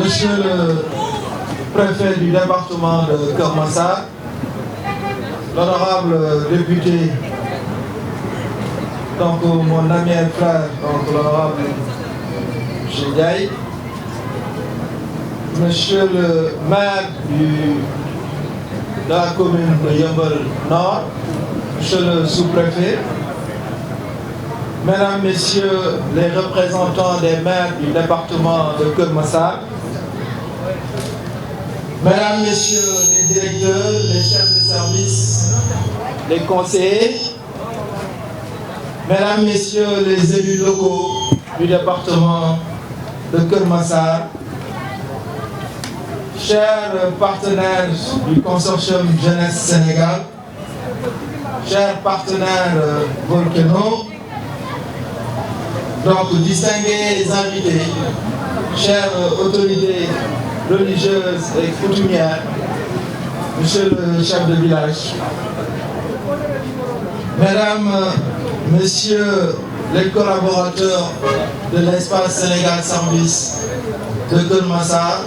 Monsieur le préfet du département de Keur Massar, l'honorable député, donc mon ami et frère, donc l'honorable Ndiaye, monsieur le maire de la commune de Yeumbeul Nord, monsieur le sous-préfet, mesdames, messieurs les représentants des maires du département de Keur Massar, mesdames, messieurs les directeurs, les chefs de service, les conseillers, mesdames, messieurs les élus locaux du département de Keur Massar, chers partenaires du consortium Jeunesse Sénégal, chers partenaires Volcano, donc distingués invités, chères autorités religieuses et coutumières, monsieur le chef de village, mesdames, messieurs les collaborateurs de l'espace Sénégal Service de Keur Massar,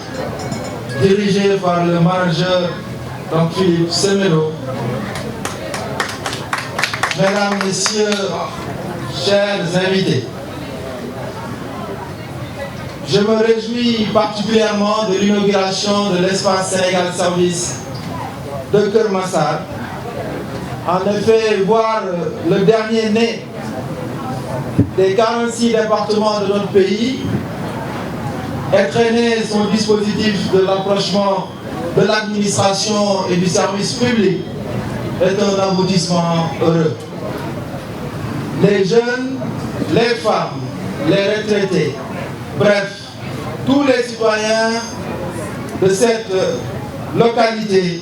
dirigé par le manager donc Philippe Semelo, mesdames, messieurs, chers invités, je me réjouis particulièrement de l'inauguration de l'espace Sénégal Service de Keur Massar. En effet, voir le dernier né des 46 départements de notre pays entraîner son dispositif de rapprochement de l'administration et du service public est un aboutissement heureux. Les jeunes, les femmes, les retraités, bref, tous les citoyens de cette localité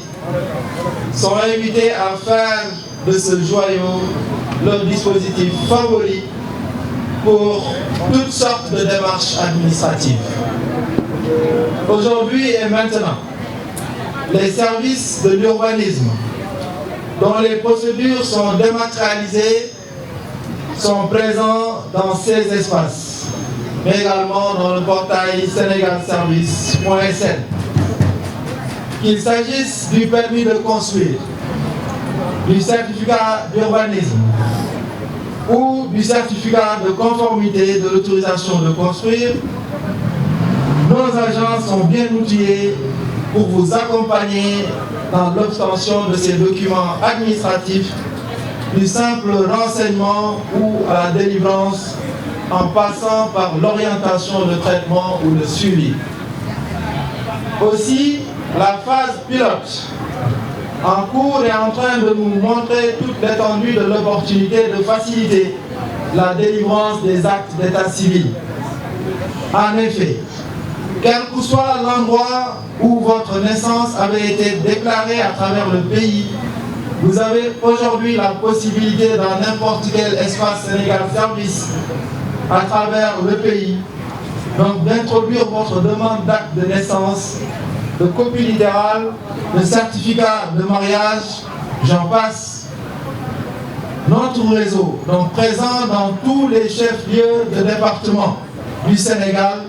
sont invités à faire de ce joyau leur dispositif favori pour toutes sortes de démarches administratives. Aujourd'hui et maintenant, les services de l'urbanisme, dont les procédures sont dématérialisées, sont présents dans ces espaces, mais également dans le portail sénégalservice.sn. Qu'il s'agisse du permis de construire, du certificat d'urbanisme ou du certificat de conformité de l'autorisation de construire, nos agents sont bien outillés pour vous accompagner dans l'obtention de ces documents administratifs, du simple renseignement ou à la délivrance, en passant par l'orientation de traitement ou le suivi. Aussi, la phase pilote en cours est en train de nous montrer toute l'étendue de l'opportunité de faciliter la délivrance des actes d'état civil. En effet, quel que soit l'endroit où votre naissance avait été déclarée à travers le pays, vous avez aujourd'hui la possibilité dans n'importe quel espace Sénégal Service à travers le pays, donc d'introduire votre demande d'acte de naissance, de copie littérale, de certificat de mariage, j'en passe. Notre réseau, donc présent dans tous les chefs-lieux de département du Sénégal,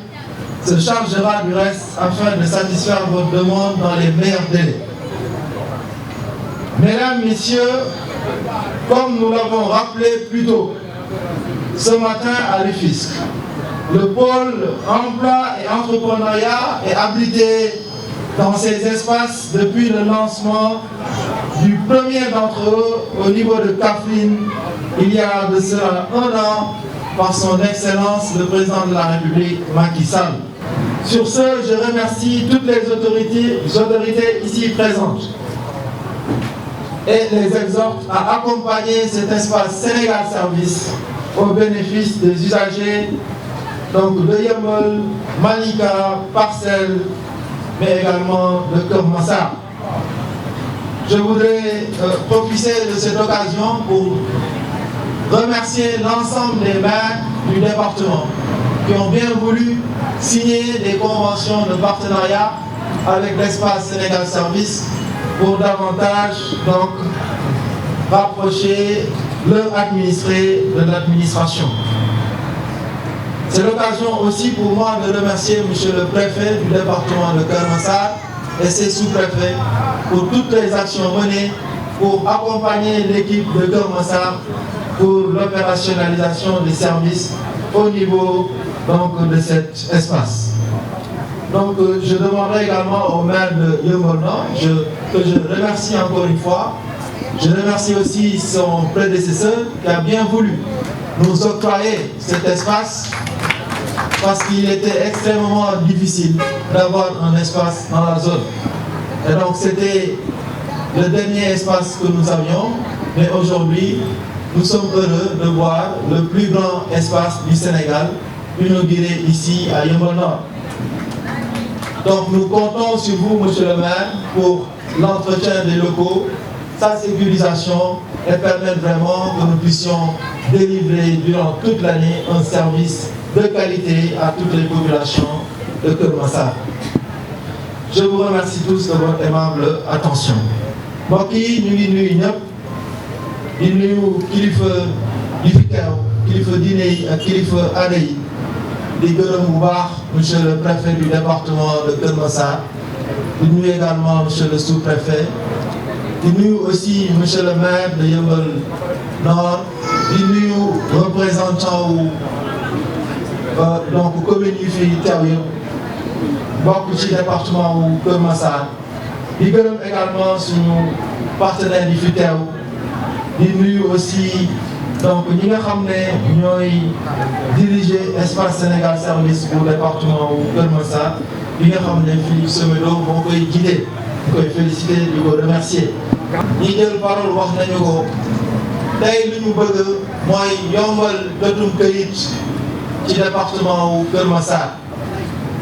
se chargera du reste afin de satisfaire votre demande dans les meilleurs délais. Mesdames, Messieurs, comme nous l'avons rappelé plus tôt ce matin à Rufisque, le pôle emploi et entrepreneuriat est habilité dans ces espaces depuis le lancement du premier d'entre eux au niveau de Kaffrine, il y a de cela 1 an, par son Excellence le Président de la République, Macky Sall. Sur ce, je remercie toutes les autorités ici présentes et les exhorte à accompagner cet espace Sénégal Service au bénéfice des usagers donc de Yeumbeul, Malika, Parcelles, mais également de Keur Massar. Je voudrais profiter de cette occasion pour remercier l'ensemble des maires du département qui ont bien voulu signer des conventions de partenariat avec l'espace Sénégal Service pour davantage donc rapprocher leurs administrés de l'administration. C'est l'occasion aussi pour moi de remercier monsieur le préfet du département de Keur Massar et ses sous-préfets pour toutes les actions menées pour accompagner l'équipe de Keur Massar pour l'opérationnalisation des services au niveau donc, de cet espace. Donc je demanderai également au maire de Yeumbeul Nord que je remercie encore une fois. Je remercie aussi son prédécesseur qui a bien voulu nous octroyer cet espace parce qu'il était extrêmement difficile d'avoir un espace dans la zone. Et donc c'était le dernier espace que nous avions, mais aujourd'hui nous sommes heureux de voir le plus grand espace du Sénégal inauguré ici à Yeumbeul Nord. Donc nous comptons sur vous, monsieur le maire, pour l'entretien des locaux, sa sécurisation et permettre vraiment que nous puissions délivrer durant toute l'année un service de qualité à toutes les populations de Keur Massar. Je vous remercie tous de votre aimable attention. mbokk yi ñu ngi nuyu ñëpp di nuyu kilifa yi fi teew kilifa diine yi ak kilifa aada yi di gërëm bu baax monsieur le préfet du département de Keur Massar di nuyu également monsieur le sous-préfet di nuyu aussi monsieur le maire de Yeumbeul Nord di nuyu représentant wu donc commune yi fi teew yëpp bokk ci département wu Keur Massar di gërëm également suñu partenaires yi fi teew di nuyu aussi donc ñi nga xam ne ñooy diriger espace Sénégal service pour département wu Keur Massar bi nga xam ne Philippe Semedo moo koy jiite di koy féliciter di ko remercier. ñi jël parole wax nañu ko tey li ñu bëgg mooy yombal jotum këyit ci département wu Keur Massar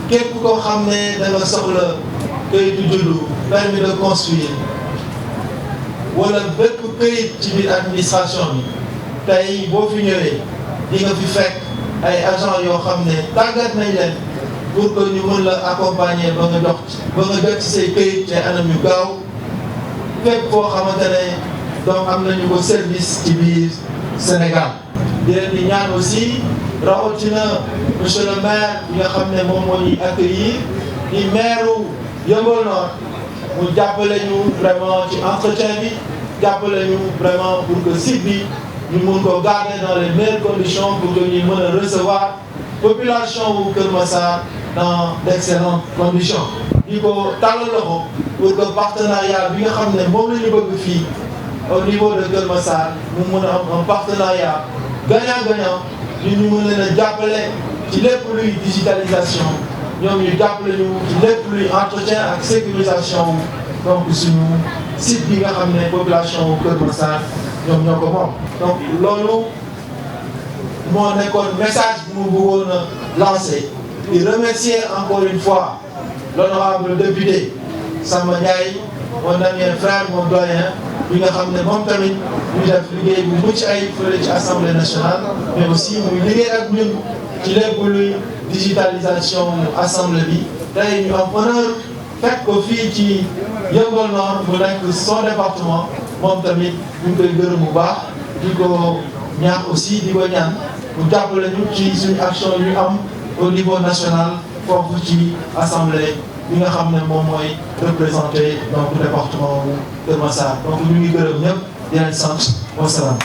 képp koo xam ne da nga soxla këyitu juddu permis de construire wala bépp këyit ci biir administration bi tey boo fi ñëwee di nga fi fekk ay agents yoo xam ne tàggat nañ leen pour que ñu mën la accompagner ba nga jot ci say këyit ci anam yu gaaw fépp foo xamante ne donc am nañu ko service ci biir Sénégal. di leen di ñaan aussi rawatina monsieur le maire bi nga xam ne moom moo ñuy accueillir di maire Yeumbeul Nord mu jàppale ñu vraiment ci entretien bi jàppale ñu vraiment pour que site bi ñu mun ko garder dans les meilleures conditions pour que ñu mën a recevoir population wu Keur Massar dans d'excellentes conditions. di ko tàllal loxo pour que partenariat bi nga xam ne moom la ñu bëgg fii au niveau de Keur Massar mu mën a am un partenariat gagnant-gagnant ñu mën leen a jàppale ci lépp luy digitalisation. ñoom ñu jàppale ñu ci lépp luy entretien ak sécurisation donc suñu site bi nga xam ne population wu Keur Massar ñoom ñoo ko moom. donc loolu moo nekkoon message bu mu bëggoon a lancer di remercier encore une fois l'honorable député Samba Ndiaye mon ami et frère mon doyen bi nga xam ne moom tamit ñu def liggéey bu mucc ay fële ci assemblée nationale mais aussi muy liggéey ak ñun ci lépp luy digitalisation assemblée bi tey ñu am honneur fekk ko fii ci Yeumbeul Nord mu nekk son département moom tamit ñu ngi koy gërëm bu baax di ko ñaax aussi di ko ñaan mu jàppale ñu ci suñu action yu am au niveau national foofu ci assemblée bi nga xam ne moom mooy représenté donc département wu Keur Massar donc ñu ngi gërëm ñëpp di leen sant wasalaam.